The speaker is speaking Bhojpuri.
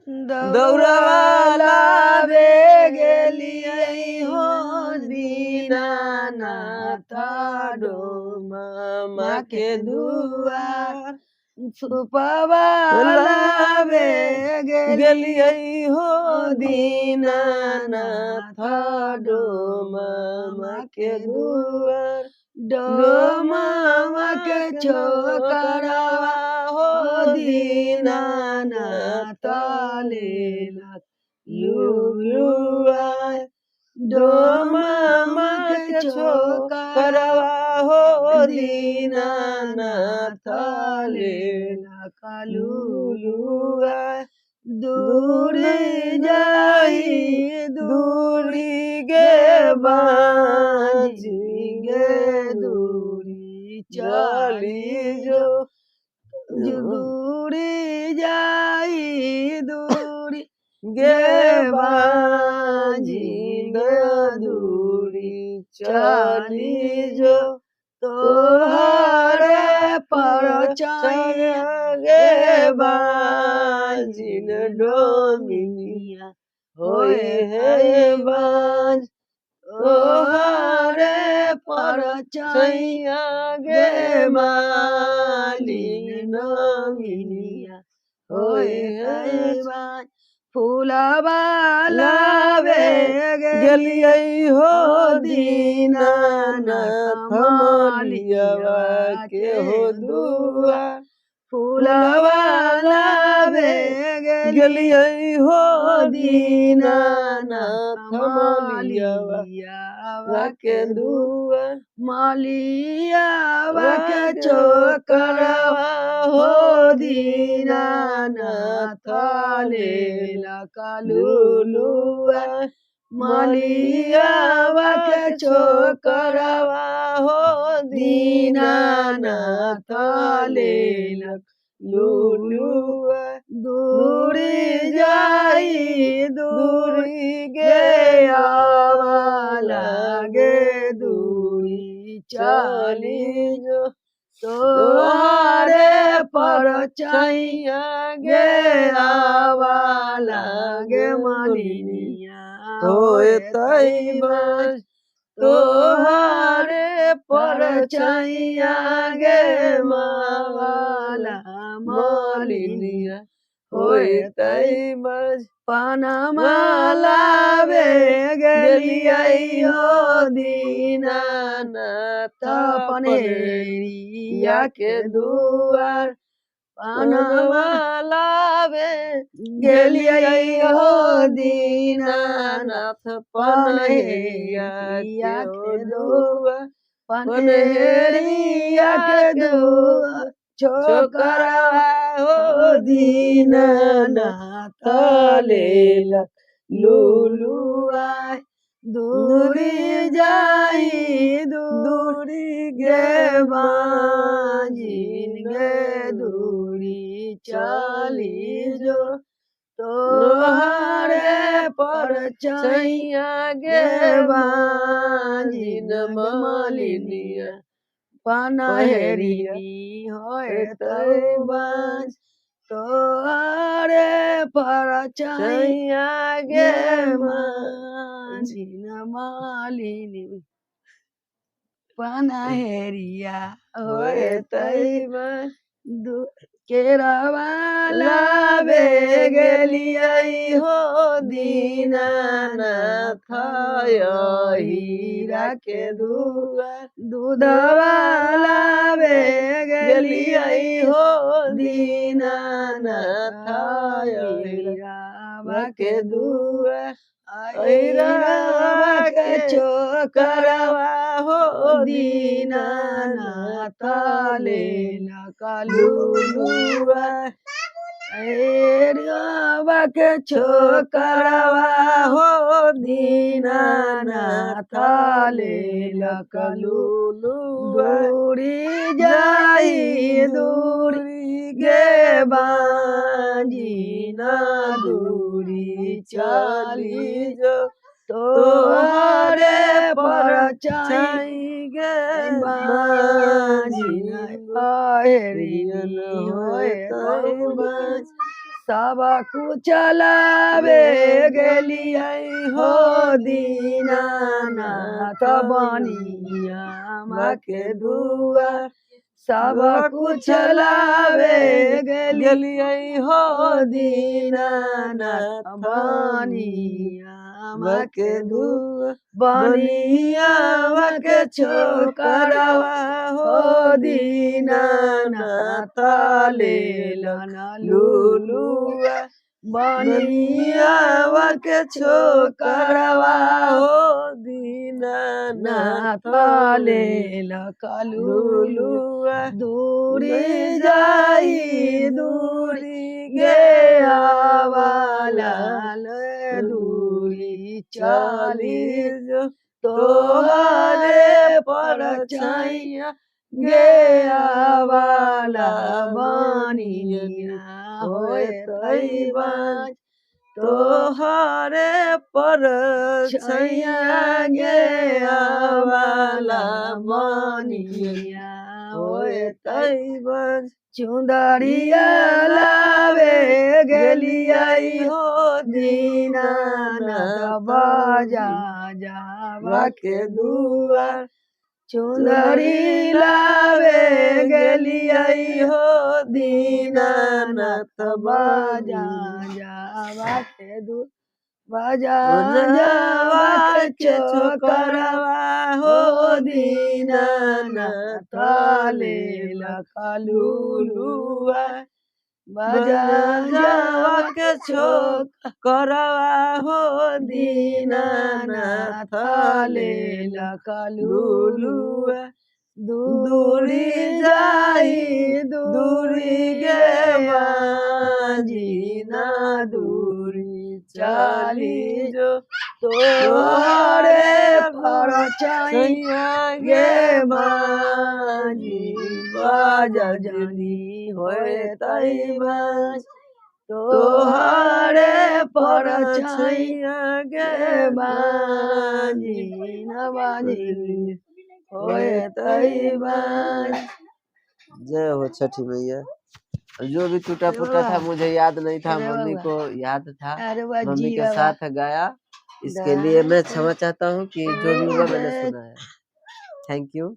दौड़वाला बे गेलियै हो दीनानाथ डोमा के दुआर सुपवाला बे गेलियै हो दीनानाथ डोमा के दुआर डोमा के छोकरवा हो दीनानाथ लेलक लुलुआ डोमा के छोकरवा हो दीनानाथ लेलक लुलुआ दूरी जाई दूरी गे बाजी गे दूरी चली जो दूरी जाई दूरी गे बाजी गे दूरी चली जो तोहरे पर गे बाजी डोमिनिया होए है बाज तोहरे पर गे मालिन डोमिनिया होए है बाज फूलवाला बे गेलियै हो दीनानाथ मालियवा के हो दुआर फूलवाला बे गेलियै हो दीनानाथ मालियवा के दुआर मालियवा के छोकरवा हो दीनानाथ लेलक लुलुआ मालियवा के छोकरवा हो दीनानाथ लेलक लुलुआ दूरी जाई दूरी गे आवाला गे दूरी चली जो तोहरे पर गे आवाला गे मालिनिया होए तैबस तोहरे पर गे मावाला मालिनिया होए तैबस पनमाला बे गेलियै हो दीनानाथ पनेरिया के दुआर पनमाला बे गेलियै हो दीनानाथ पनेरिया के दुआर पनेरिया के दुआर छोकरवा हो दीनानाथ लेलक लुलुआ दूरी जाई दूरी गे बाजिन गे दूरी चली जो तोहरे पर गे बाजिन मालिनिया पनहेरी होए तैबस तोहरे पर गे मालिन मालिनी पनहेरिया होए तैबस केरावाला बे गेलियै हो दीनानाथ हीरा के दुआर दूधवाला बे गेलियै हो दीनानाथ हीरा के दुआर ऐरावा के छोकरवा हो दीनानाथ लेलक लुलुआ ऐरावा के छोकरवा हो दीनानाथ लेलक लुलुआ दूरी जाई दूरी गे बाजिना दूरी चली जो तोहरे पर गे बाजिना हेरियन होए तैबस सब कुछ लावे गेलियै हो दीनानाथ बनिया माँ के दुआर सब कुछ लावे गेलियै हो दीनानाथ बनिया माँ के दुआर बनिया माँ के छोकरवा हो दीनानाथ लेलन लुलुआ बनिया माँ के छोकरवा हो दीनानाथ लेलक लुलुआ दूरी जाई दूरी गे आवाला दूरी चली जो तोहरे पर छैया गे आवाला बनिया होए तैबाज तोहरे पर छैया गे आवाला बनिया होए तैबाज चुंदरिया लावे गेलियै हो दीनानाथ बाजा जावा के दुआर चुंदरी लावे गेलियै हो दीनानाथ बाजा जावा के दुआर बाजा जावा के छोकरवा हो दीनानाथ लेलक लुलुआ बाजा जावा के छोकरवा हो दीनानाथ लेलक लुलुआ दूरी जाई दूरी गे बाजी ना दूरी चली जो तोहरे पर छैया गे बाजी बाजा जनी होए तैबाज तोहरे पर छैया गे बाजी ना बाजी होए तैबाज। जय हो छठी मैया। जो भी टूटा फूटा था मुझे याद नहीं था, मम्मी को याद था, मम्मी के साथ गाया। इसके लिए मैं क्षमा चाहता हूँ कि जो भी हुआ मैंने सुना है। Thank you.